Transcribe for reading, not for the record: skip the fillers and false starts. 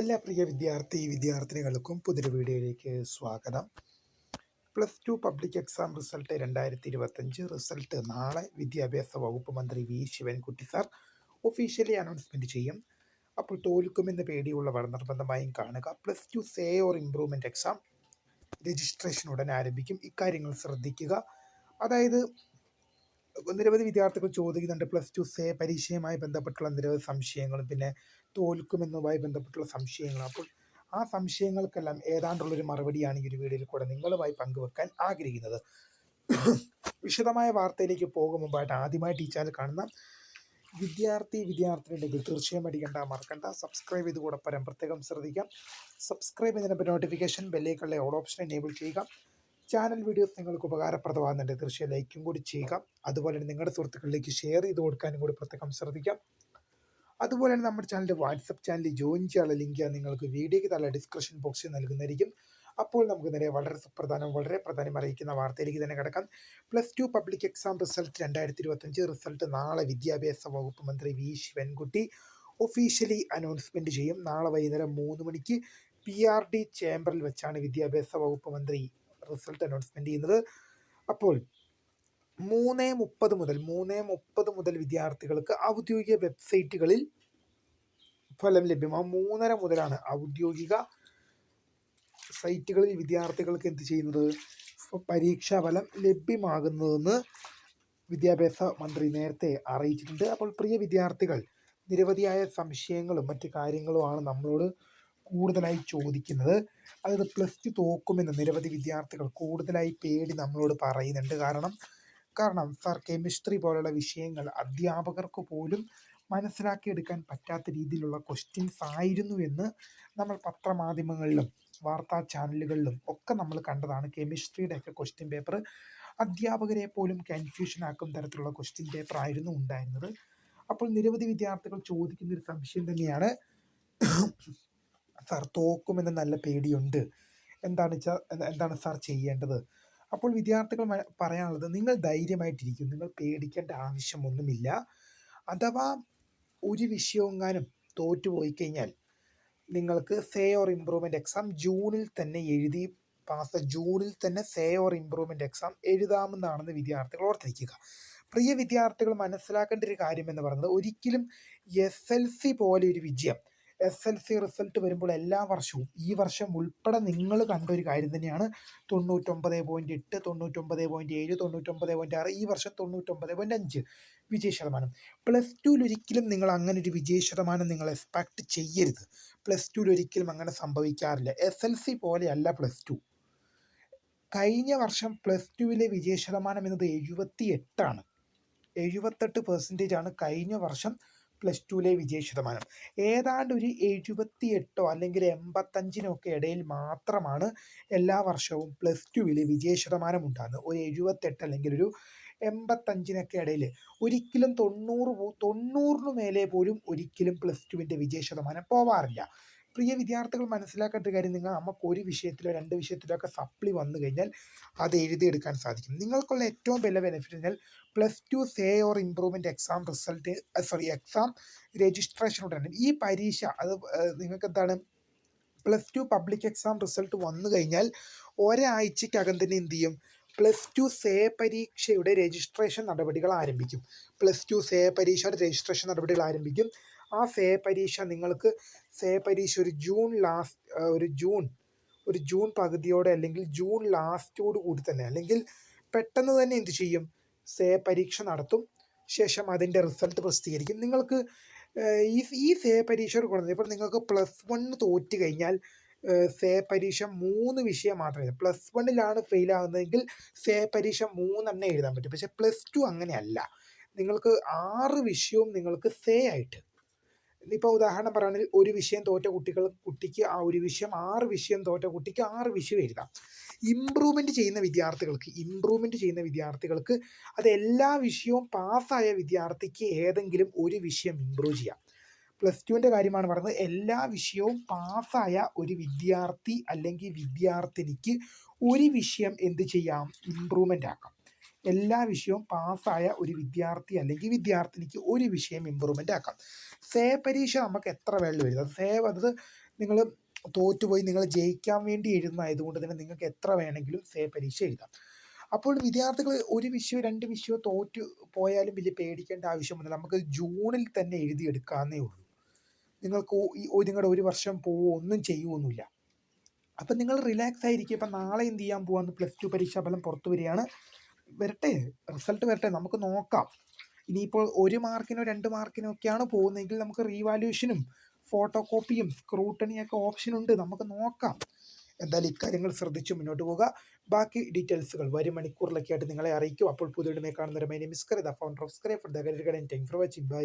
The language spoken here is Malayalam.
എല്ലാ പ്രിയ വിദ്യാർത്ഥിനികൾക്കും പുതിയൊരു വീഡിയോയിലേക്ക് സ്വാഗതം. +2 പബ്ലിക് എക്സാം റിസൾട്ട് 2025 റിസൾട്ട് നാളെ വിദ്യാഭ്യാസ വകുപ്പ് മന്ത്രി V Sivankutty sir officially announcement ചെയ്യും. അപ്പോൾ തോൽക്കുമെന്ന് പേടിയുള്ളവർ നിർബന്ധമായും കാണുക. +2 say or improvement exam registration ഉടൻ ആരംഭിക്കും. ഇക്കാര്യങ്ങൾ ശ്രദ്ധിക്കുക. അതായത് നിരവധി വിദ്യാർത്ഥികൾ ചോദിക്കുന്നുണ്ട് +2 സേ പരീക്ഷയുമായി ബന്ധപ്പെട്ടുള്ള നിരവധി സംശയങ്ങളും പിന്നെ തോൽക്കുമെന്നുമായി ബന്ധപ്പെട്ടുള്ള സംശയങ്ങളും. അപ്പോൾ ആ സംശയങ്ങൾക്കെല്ലാം ഏതാണ്ടുള്ളൊരു മറുപടിയാണ് ഈ ഒരു വീഡിയോയിൽ കൂടെ നിങ്ങളുമായി പങ്കുവെക്കാൻ ആഗ്രഹിക്കുന്നത്. വിശദമായ വാർത്തയിലേക്ക് പോകും മുമ്പായിട്ട് ആദ്യമായിട്ട് ഈ ചാനൽ കാണുന്ന വിദ്യാർത്ഥിനികൾ തീർച്ചയായും മറക്കണ്ട സബ്സ്ക്രൈബ് ചെയ്ത് കൂടെ പ്രത്യേകം ശ്രദ്ധിക്കാം. സബ്സ്ക്രൈബ് ചെയ്യുന്നതിന് നോട്ടിഫിക്കേഷൻ ബെല്ലൈക്കണിലെ ഓൾ ഓപ്ഷൻ എനേബിൾ ചെയ്യുക. ചാനൽ വീഡിയോസ് നിങ്ങൾക്ക് ഉപകാരപ്രദമാകുന്നുണ്ട്, തീർച്ചയായും ലൈക്കും കൂടി ചെയ്യുക. അതുപോലെ തന്നെ നിങ്ങളുടെ സുഹൃത്തുക്കളിലേക്ക് ഷെയർ ചെയ്ത് കൊടുക്കാനും കൂടി പ്രത്യേകം ശ്രദ്ധിക്കാം. അതുപോലെ തന്നെ നമ്മുടെ ചാനലിൻ്റെ വാട്സപ്പ് ചാനലിൽ ജോയിൻ ചെയ്യാനുള്ള ലിങ്ക് നിങ്ങൾക്ക് വീഡിയോയ്ക്ക് താഴെ ഡിസ്ക്രിപ്ഷൻ ബോക്സിൽ നൽകുന്നതായിരിക്കും. അപ്പോൾ നമുക്ക് നേരെ വളരെ പ്രധാനം അറിയിക്കുന്ന വാർത്തയിലേക്ക് തന്നെ കിടക്കാം. +2 പബ്ലിക് എക്സാം റിസൾട്ട് 2025 റിസൾട്ട് നാളെ വിദ്യാഭ്യാസ വകുപ്പ് മന്ത്രി വി ശിവൻകുട്ടി ഒഫീഷ്യലി അനൗൺസ്മെന്റ് ചെയ്യും. നാളെ വൈകുന്നേരം 3 മണിക്ക് PRD ചേംബറിൽ വെച്ചാണ് വിദ്യാഭ്യാസ വകുപ്പ് മന്ത്രി റിസൾട്ട് അനൗൺസ്മെന്റ് ചെയ്യുന്നത്. അപ്പോൾ 3:30 മുതൽ വിദ്യാർത്ഥികൾക്ക് ഔദ്യോഗിക വെബ്സൈറ്റുകളിൽ ഫലം ലഭ്യമാകും. 3:30 മുതലാണ് ഔദ്യോഗിക സൈറ്റുകളിൽ വിദ്യാർത്ഥികൾക്ക് എന്ത് ചെയ്യുന്നത്, പരീക്ഷാ ഫലം ലഭ്യമാകുന്നതെന്ന് വിദ്യാഭ്യാസ മന്ത്രി നേരത്തെ അറിയിച്ചിട്ടുണ്ട്. അപ്പോൾ പ്രിയ വിദ്യാർത്ഥികൾ, നിരവധിയായ സംശയങ്ങളും മറ്റു കാര്യങ്ങളുമാണ് നമ്മളോട് കൂടുതലായി ചോദിക്കുന്നത്. അതായത് +2 തോക്കുമെന്ന് നിരവധി വിദ്യാർത്ഥികൾ കൂടുതലായി പേടി നമ്മളോട് പറയുന്നുണ്ട്. കാരണം സാർ, കെമിസ്ട്രി പോലുള്ള വിഷയങ്ങൾ അധ്യാപകർക്ക് പോലും മനസ്സിലാക്കിയെടുക്കാൻ പറ്റാത്ത രീതിയിലുള്ള ക്വസ്റ്റ്യൻസ് ആയിരുന്നു എന്ന് നമ്മൾ പത്രമാധ്യമങ്ങളിലും വാർത്താ ചാനലുകളിലും ഒക്കെ നമ്മൾ കണ്ടതാണ്. കെമിസ്ട്രിയുടെ ഒക്കെ ക്വസ്റ്റ്യൻ പേപ്പർ അധ്യാപകരെ പോലും കൺഫ്യൂഷൻ ആക്കും തരത്തിലുള്ള ക്വസ്റ്റ്യൻ പേപ്പർ ആയിരുന്നു ഉണ്ടായിരുന്നത്. അപ്പോൾ നിരവധി വിദ്യാർത്ഥികൾ ചോദിക്കുന്ന ഒരു സംശയം തന്നെയാണ്, സാർ തോക്കുമെന്ന് നല്ല പേടിയുണ്ട്, എന്താണ് സാർ ചെയ്യേണ്ടത്? അപ്പോൾ വിദ്യാർത്ഥികൾ പറയാനുള്ളത്, നിങ്ങൾ ധൈര്യമായിട്ടിരിക്കും, നിങ്ങൾ പേടിക്കേണ്ട ആവശ്യമൊന്നുമില്ല. അഥവാ ഒരു വിഷയമെങ്ങാനും തോറ്റുപോയി കഴിഞ്ഞാൽ നിങ്ങൾക്ക് സേ ഓർ ഇംപ്രൂവ്മെന്റ് എക്സാം ജൂണിൽ തന്നെ സേ ഓർ ഇംപ്രൂവ്മെന്റ് എക്സാം എഴുതാമെന്നാണെന്ന് വിദ്യാർത്ഥികൾ ഓർത്തിരിക്കുക. പ്രിയ വിദ്യാർത്ഥികൾ മനസ്സിലാക്കേണ്ട ഒരു കാര്യം എന്ന് പറയുന്നത്, ഒരിക്കലും SLC പോലെ ഒരു വിജയം, SLC റിസൾട്ട് വരുമ്പോൾ എല്ലാ വർഷവും ഈ വർഷം ഉൾപ്പെടെ നിങ്ങൾ കണ്ട ഒരു കാര്യം തന്നെയാണ് 99.8, 99.7, 99.6, ഈ വർഷം 99.5 വിജയ ശതമാനം. +2 ഒരിക്കലും നിങ്ങൾ അങ്ങനെ ഒരു വിജയ ശതമാനം നിങ്ങൾ എക്സ്പെക്ട് ചെയ്യരുത്. +2 ഒരിക്കലും അങ്ങനെ സംഭവിക്കാറില്ല. SLC പോലെയല്ല +2. കഴിഞ്ഞ വർഷം +2 വിജയ ശതമാനം എന്നത് 78% ആണ് കഴിഞ്ഞ വർഷം +2 വിജയ ശതമാനം. ഏതാണ്ട് ഒരു 78 അല്ലെങ്കിൽ 85 ഇടയിൽ മാത്രമാണ് എല്ലാ വർഷവും +2 വിജയ ശതമാനം ഉണ്ടാകുന്നത്. ഒരു 78 അല്ലെങ്കിൽ ഒരു 85 ഇടയിൽ. ഒരിക്കലും 90 മേലെ പോലും ഒരിക്കലും +2 വിജയ ശതമാനം പോവാറില്ല. പ്രിയ വിദ്യാർത്ഥികൾ മനസ്സിലാക്കേണ്ട കാര്യം, നമുക്ക് ഒരു വിഷയത്തിലോ 2 വിഷയത്തിലോ ഒക്കെ സപ്ലി വന്നു കഴിഞ്ഞാൽ അത് എഴുതിയെടുക്കാൻ സാധിക്കും. നിങ്ങൾക്കുള്ള ഏറ്റവും വലിയ ബെനിഫിറ്റ് എന്നാൽ +2 say or improvement exam exam registration ഉടനെ ഈ പരീക്ഷ അത് നിങ്ങൾക്ക് എന്താണ്, +2 പബ്ലിക് എക്സാം റിസൾട്ട് വന്നു കഴിഞ്ഞാൽ ഒരാഴ്ചക്കകം തന്നെ എന്ത് ചെയ്യും, +2 സേ പരീക്ഷയുടെ രജിസ്ട്രേഷൻ നടപടികൾ ആരംഭിക്കും. +2 സേ പരീക്ഷയുടെ രജിസ്ട്രേഷൻ നടപടികൾ ആരംഭിക്കും. ആ സേ പരീക്ഷ ഒരു ജൂൺ പകുതിയോടെ അല്ലെങ്കിൽ ജൂൺ ലാസ്റ്റോട് കൂടി തന്നെ, അല്ലെങ്കിൽ പെട്ടെന്ന് തന്നെ എന്ത് ചെയ്യും, സേ പരീക്ഷ നടത്തും. ശേഷം അതിൻ്റെ റിസൾട്ട് പ്രസിദ്ധീകരിക്കും. നിങ്ങൾക്ക് ഈ സേ പരീക്ഷയോട് കൂടെ ഇപ്പോൾ നിങ്ങൾക്ക് +1 തോറ്റ് കഴിഞ്ഞാൽ സേ പരീക്ഷ 3 വിഷയം മാത്രമേ, +1 ഫെയിൽ ആകുന്നതെങ്കിൽ സേ പരീക്ഷ 3 എഴുതാൻ പറ്റും. പക്ഷേ +2 അങ്ങനെയല്ല. നിങ്ങൾക്ക് 6 വിഷയവും നിങ്ങൾക്ക് സേ ആയിട്ട്, ഇപ്പോൾ ഉദാഹരണം പറയുകയാണെങ്കിൽ ഒരു വിഷയം തോറ്റ കുട്ടിക്ക് ആ ഒരു വിഷയം, 6 വിഷയം തോറ്റ കുട്ടിക്ക് 6 വിഷയം എഴുതാം. ഇംപ്രൂവ്മെൻറ്റ് ചെയ്യുന്ന വിദ്യാർത്ഥികൾക്ക് അത് എല്ലാ വിഷയവും പാസ്സായ വിദ്യാർത്ഥിക്ക് ഏതെങ്കിലും ഒരു വിഷയം ഇംപ്രൂവ് ചെയ്യാം. +2 കാര്യമാണ് പറയുന്നത്. എല്ലാ വിഷയവും പാസ്സായ ഒരു വിദ്യാർത്ഥി അല്ലെങ്കിൽ വിദ്യാർത്ഥിനിക്ക് ഒരു വിഷയം എന്ത് ചെയ്യാം, ഇംപ്രൂവ്മെൻ്റ് ആക്കാം. എല്ലാ വിഷയവും പാസ്സായ ഒരു വിദ്യാർത്ഥി അല്ലെങ്കിൽ വിദ്യാർത്ഥിനിക്ക് ഒരു വിഷയം ഇമ്പ്രൂവ്മെൻ്റ് ആക്കാം. സേ പരീക്ഷ നമുക്ക് എത്ര വേണമെങ്കിലും എഴുതാം. അത് നിങ്ങൾ തോറ്റുപോയി, നിങ്ങൾ ജയിക്കാൻ വേണ്ടി എഴുതുന്നതായതുകൊണ്ട് തന്നെ നിങ്ങൾക്ക് എത്ര വേണമെങ്കിലും പരീക്ഷ എഴുതാം. അപ്പോൾ വിദ്യാർത്ഥികൾ ഒരു വിഷയമോ 2 വിഷയമോ തോറ്റു പോയാലും വലിയ പേടിക്കേണ്ട ആവശ്യമൊന്നുമില്ല. നമുക്ക് ജൂണിൽ തന്നെ എഴുതിയെടുക്കാവുന്നേ ഉള്ളൂ. നിങ്ങൾക്ക് നിങ്ങളുടെ ഒരു വർഷം പോവുകയോ ഒന്നും ചെയ്യുകയൊന്നുമില്ല. അപ്പം നിങ്ങൾ റിലാക്സ് ആയിരിക്കുക. ഇപ്പം നാളെ എന്ത് ചെയ്യാൻ പോവാന്ന്, +2 പരീക്ഷാഫലം പുറത്തു വരികയാണ്. വരട്ടെ, റിസൾട്ട് വരട്ടെ, നമുക്ക് നോക്കാം. ഇനിയിപ്പോൾ 1 മാർക്കിനോ 2 മാർക്കിനോ ഒക്കെയാണ് പോകുന്നതെങ്കിൽ നമുക്ക് റീവാലുവേഷനും ഫോട്ടോ കോപ്പിയും സ്ക്രൂട്ടണിയൊക്കെ ഓപ്ഷൻ ഉണ്ട്, നമുക്ക് നോക്കാം. എന്തായാലും ഇക്കാര്യങ്ങൾ ശ്രദ്ധിച്ച് മുന്നോട്ട് പോകുക. ബാക്കി ഡീറ്റെയിൽസുകൾ വരും മണിക്കൂറിലൊക്കെ ആയിട്ട് നിങ്ങളെ അറിയിക്കും. അപ്പോൾ പുതിയ കാണുന്നവരെ my name is Karitha, founder of scribe for the guide. Thanks for watching. By.